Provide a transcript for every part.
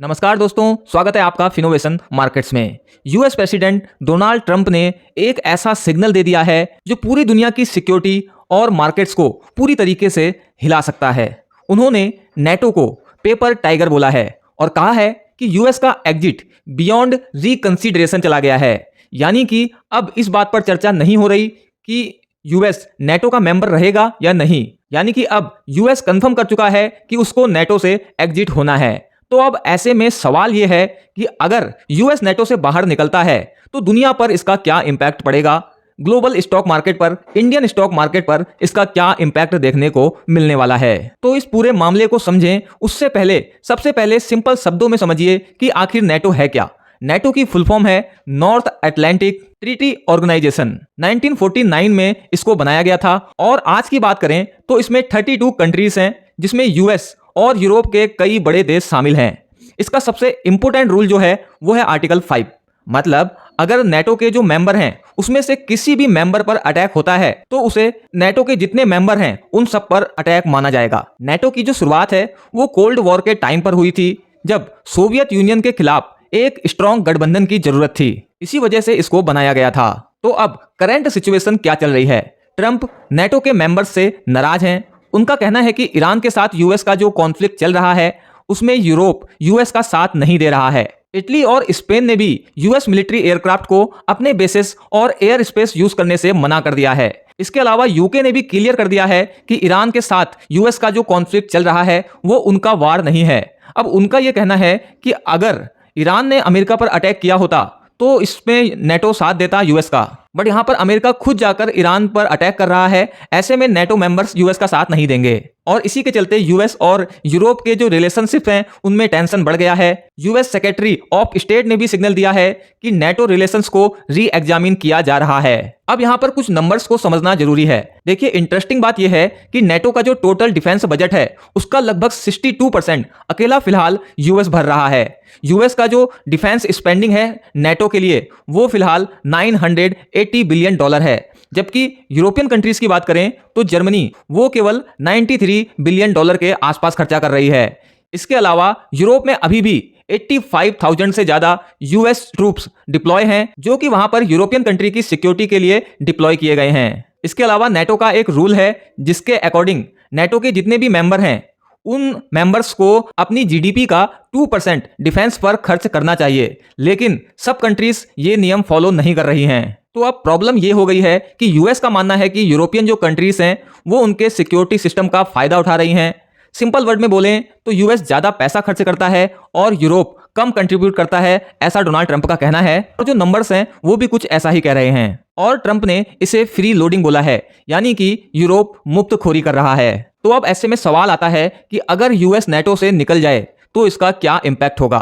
नमस्कार दोस्तों, स्वागत है आपका फिनोवेशन मार्केट्स में। यूएस प्रेसिडेंट डोनाल्ड ट्रंप ने एक ऐसा सिग्नल दे दिया है जो पूरी दुनिया की सिक्योरिटी और मार्केट्स को पूरी तरीके से हिला सकता है। उन्होंने नेटो को पेपर टाइगर बोला है और कहा है कि यूएस का एग्जिट बियॉन्ड रिकंसीडरेशन चला गया है। यानी कि अब इस बात पर चर्चा नहीं हो रही कि यूएस नेटो का मेंबर रहेगा या नहीं। यानी कि अब यूएस कंफर्म कर चुका है कि उसको नेटो से एग्जिट होना है। तो अब ऐसे में सवाल यह है कि अगर यूएस नेटो से बाहर निकलता है तो दुनिया पर इसका क्या इंपैक्ट पड़ेगा, ग्लोबल स्टॉक मार्केट पर, इंडियन स्टॉक मार्केट पर इसका क्या इंपैक्ट देखने को मिलने वाला है। तो इस पूरे मामले को समझें उससे पहले सबसे पहले सिंपल शब्दों में समझिए कि आखिर नेटो है क्या। नेटो की फुल फॉर्म है नॉर्थ अटलांटिक ट्रीटी ऑर्गेनाइजेशन। 1949 में इसको बनाया गया था और आज की बात करें तो इसमें 32 कंट्रीज हैं जिसमें यूएस और यूरोप के कई बड़े देश शामिल हैं। इसका सबसे इंपॉर्टेंट रूल जो है वो है आर्टिकल 5। मतलब अगर नेटो के जो मेंबर हैं उसमें से किसी भी मेंबर पर अटैक होता है तो उसे नेटो के जितने मेंबर हैं उन सब पर अटैक माना जाएगा। नेटो की जो शुरुआत है वो कोल्ड वॉर के टाइम पर हुई थी, जब सोवियत यूनियन के खिलाफ एक स्ट्रॉन्ग गठबंधन की जरूरत थी। इसी वजह से इसको बनाया गया था। तो अब करंट सिचुएशन क्या चल रही है? ट्रंप नेटो के मेंबर्स से नाराज हैं। उनका कहना है कि ईरान के साथ यूएस का जो कॉन्फ्लिक्ट चल रहा है उसमें यूरोप यूएस का साथ नहीं दे रहा है। इटली और स्पेन ने भी यूएस मिलिट्री एयरक्राफ्ट को अपने बेसिस और एयर स्पेस यूज करने से मना कर दिया है। इसके अलावा यूके ने भी क्लियर कर दिया है कि ईरान के साथ यूएस का जो कॉन्फ्लिक्ट चल रहा है वो उनका वार नहीं है। अब उनका यह कहना है कि अगर ईरान ने अमेरिका पर अटैक किया होता तो इसमें नेटो साथ देता यूएस का, बट यहां पर अमेरिका खुद जाकर ईरान पर अटैक कर रहा है। ऐसे में नेटो मेंबर्स यूएस का साथ नहीं देंगे और इसी के चलते यूएस और यूरोप के जो रिलेशनशिप हैं उनमें टेंशन बढ़ गया है। यूएस सेक्रेटरी ऑफ स्टेट ने भी सिग्नल दिया है कि नेटो रिलेशंस को री एग्जामिन किया जा रहा है। अब यहां पर कुछ नंबर्स को समझना जरूरी है। देखिए, इंटरेस्टिंग बात यह है कि नेटो का जो टोटल डिफेंस बजट है उसका लगभग 62% अकेला फिलहाल यूएस भर रहा है। यूएस का जो डिफेंस स्पेंडिंग है नेटो के लिए वो फिलहाल $980 बिलियन है, जबकि यूरोपियन कंट्रीज की बात करें तो जर्मनी वो केवल $93 बिलियन के आसपास खर्चा कर रही है। इसके अलावा यूरोप में अभी भी 85,000 से ज्यादा यूएस ट्रूप्स डिप्लॉय हैं जो कि वहां पर यूरोपियन कंट्री की सिक्योरिटी के लिए डिप्लॉय किए गए हैं। इसके अलावा नेटो का एक रूल है जिसके अकॉर्डिंग नेटो के जितने भी मेंबर हैं उन मेंबर्स को अपनी जीडीपी का 2% डिफेंस पर खर्च करना चाहिए, लेकिन सब कंट्रीज ये नियम फॉलो नहीं कर रही हैं। तो अब प्रॉब्लम ये हो गई है कि यूएस का मानना है कि यूरोपियन जो कंट्रीज हैं वो उनके सिक्योरिटी सिस्टम का फायदा उठा रही हैं। सिंपल वर्ड में बोलें तो यूएस ज्यादा पैसा खर्च करता है और यूरोप कम कंट्रीब्यूट करता है, ऐसा डोनाल्ड ट्रंप का कहना है। और जो नंबर्स हैं वो भी कुछ ऐसा ही कह रहे हैं और ट्रंप ने इसे फ्री लोडिंग बोला है, यानी कि यूरोप मुफ्त खोरी कर रहा है। तो अब ऐसे में सवाल आता है कि अगर यूएस नेटो से निकल जाए तो इसका क्या इंपैक्ट होगा।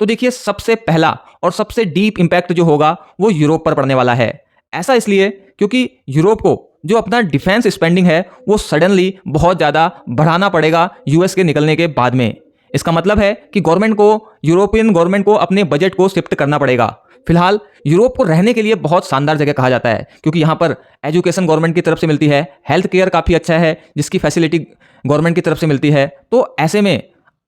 तो देखिए, सबसे पहला और सबसे डीप इंपैक्ट जो होगा वो यूरोप पर पड़ने वाला है। ऐसा इसलिए क्योंकि यूरोप को जो अपना डिफेंस स्पेंडिंग है वो सडनली बहुत ज़्यादा बढ़ाना पड़ेगा यूएस के निकलने के बाद में। इसका मतलब है कि यूरोपियन गवर्नमेंट को अपने बजट को शिफ्ट करना पड़ेगा। फिलहाल यूरोप को रहने के लिए बहुत शानदार जगह कहा जाता है क्योंकि यहाँ पर एजुकेशन गवर्नमेंट की तरफ से मिलती है, हेल्थ केयर काफ़ी अच्छा है जिसकी फैसिलिटी गवर्नमेंट की तरफ से मिलती है। तो ऐसे में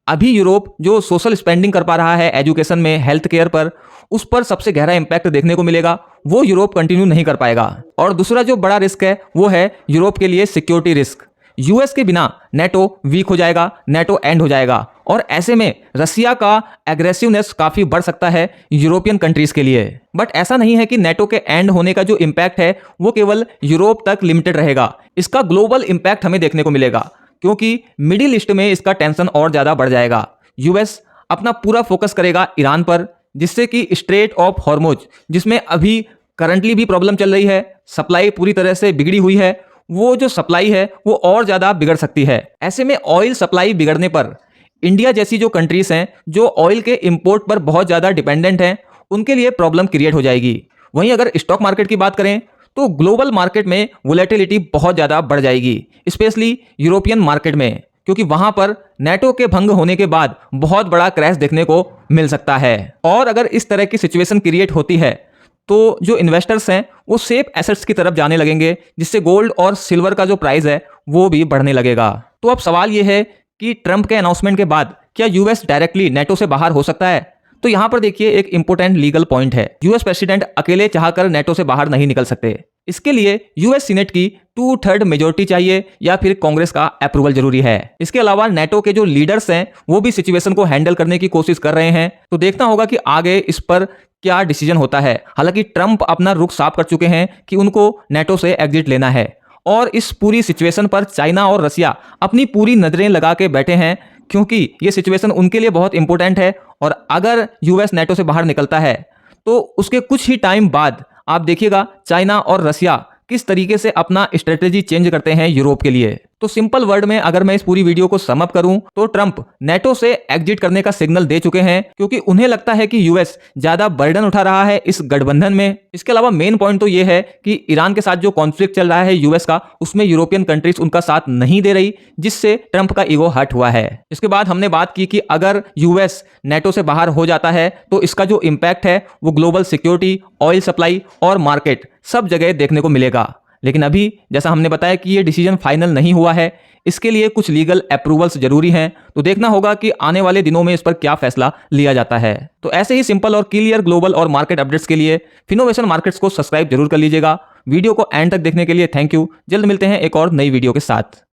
अभी यूरोप जो सोशल स्पेंडिंग कर पा रहा है एजुकेशन में, हेल्थ केयर पर, उस पर सबसे गहरा इंपैक्ट देखने को मिलेगा। वो यूरोप कंटिन्यू नहीं कर पाएगा। और दूसरा जो बड़ा रिस्क है वो है यूरोप के लिए सिक्योरिटी रिस्क। यूएस के बिना नेटो वीक हो जाएगा, नेटो एंड हो जाएगा और ऐसे में रसिया का एग्रेसिवनेस काफी बढ़ सकता है यूरोपियन कंट्रीज के लिए। बट ऐसा नहीं है कि नेटो के एंड होने का जो इंपैक्ट है वो केवल यूरोप तक लिमिटेड रहेगा। इसका ग्लोबल इंपैक्ट हमें देखने को मिलेगा क्योंकि मिडिल ईस्ट में इसका टेंशन और ज्यादा बढ़ जाएगा। यूएस अपना पूरा फोकस करेगा ईरान पर, जिससे कि स्ट्रेट ऑफ हॉर्मुज, जिसमें अभी करंटली भी प्रॉब्लम चल रही है, सप्लाई पूरी तरह से बिगड़ी हुई है, वो जो सप्लाई है वो और ज्यादा बिगड़ सकती है। ऐसे में ऑयल सप्लाई बिगड़ने पर इंडिया जैसी जो कंट्रीज हैं जो ऑयल के इंपोर्ट पर बहुत ज्यादा डिपेंडेंट हैं उनके लिए प्रॉब्लम क्रिएट हो जाएगी। वहीं अगर स्टॉक मार्केट की बात करें तो ग्लोबल मार्केट में वोलेटिलिटी बहुत ज्यादा बढ़ जाएगी, स्पेशली यूरोपियन मार्केट में, क्योंकि वहां पर नेटो के भंग होने के बाद बहुत बड़ा क्रैश देखने को मिल सकता है। और अगर इस तरह की सिचुएशन क्रिएट होती है तो जो इन्वेस्टर्स हैं वो सेफ एसेट्स की तरफ जाने लगेंगे, जिससे गोल्ड और सिल्वर का जो प्राइस है वो भी बढ़ने लगेगा। तो अब सवाल ये है कि ट्रंप के अनाउंसमेंट के बाद क्या यूएस डायरेक्टली नेटो से बाहर हो सकता है? तो यहां पर देखिए एक इंपोर्टेंट लीगल पॉइंट है। यूएस प्रेसिडेंट अकेले चाहकर नेटो से बाहर नहीं निकल सकते। इसके लिए यूएस सीनेट की 2/3 मेजोरिटी चाहिए या फिर कांग्रेस का अप्रूवल जरूरी है। इसके अलावा नेटो के जो लीडर्स हैं वो भी सिचुएशन को हैंडल करने की कोशिश कर रहे हैं, तो देखना होगा कि आगे इस पर क्या डिसीजन होता है। हालांकि ट्रंप अपना रुख साफ कर चुके हैं कि उनको नेटो से एग्जिट लेना है और इस पूरी सिचुएशन पर चाइना और रसिया अपनी पूरी नजरें लगा के बैठे हैं, क्योंकि ये सिचुएशन उनके लिए बहुत इंपॉर्टेंट है। और अगर यूएस नेटो से बाहर निकलता है तो उसके कुछ ही टाइम बाद आप देखिएगा चाइना और रसिया किस तरीके से अपना स्ट्रेटेजी चेंज करते हैं यूरोप के लिए। तो सिंपल वर्ड में अगर मैं इस पूरी वीडियो को सम अप करूं तो ट्रंप नेटो से एग्जिट करने का सिग्नल दे चुके हैं, क्योंकि उन्हें लगता है कि यूएस ज्यादा बर्डन उठा रहा है इस गठबंधन में। इसके अलावा मेन पॉइंट तो यह है कि ईरान के साथ जो कॉन्फ्लिक्ट चल रहा है यूएस का, उसमें यूरोपियन कंट्रीज उनका साथ नहीं दे रही, जिससे ट्रंप का ईगो हर्ट हुआ है। इसके बाद हमने बात की कि अगर यूएस नेटो से बाहर हो जाता है तो इसका जो इंपैक्ट है वो ग्लोबल सिक्योरिटी, ऑयल सप्लाई और मार्केट सब जगह देखने को मिलेगा। लेकिन अभी जैसा हमने बताया कि ये डिसीजन फाइनल नहीं हुआ है, इसके लिए कुछ लीगल अप्रूवल्स जरूरी हैं, तो देखना होगा कि आने वाले दिनों में इस पर क्या फैसला लिया जाता है। तो ऐसे ही सिंपल और क्लियर ग्लोबल और मार्केट अपडेट्स के लिए फिनोवेशन मार्केट्स को सब्सक्राइब जरूर कर लीजिएगा। वीडियो को एंड तक देखने के लिए थैंक यू। जल्द मिलते हैं एक और नई वीडियो के साथ।